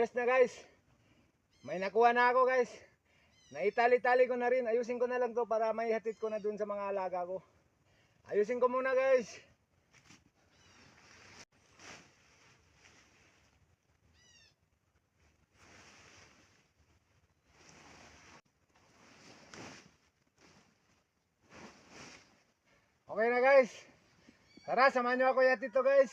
Ayos na guys. May nakuha na ako guys. Naitali-tali ko na rin. Ayusin ko na lang to para may hatid ko na dun sa mga alaga ko. Ayusin ko muna guys. Okay na guys. Tara, samahan nyo ako ihatid to guys.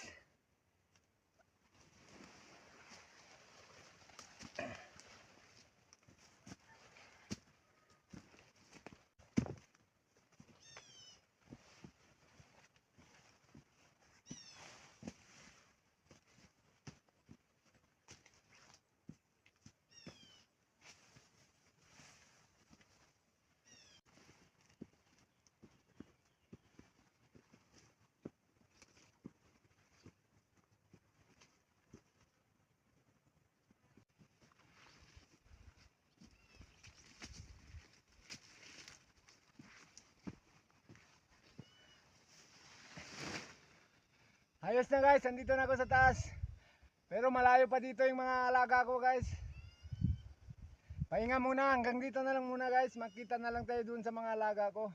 Ayos na guys, andito na ako sa taas. Pero malayo pa dito yung mga alaga ko guys. Pahinga muna, hanggang dito na lang muna guys. Makita na lang tayo dun sa mga alaga ko.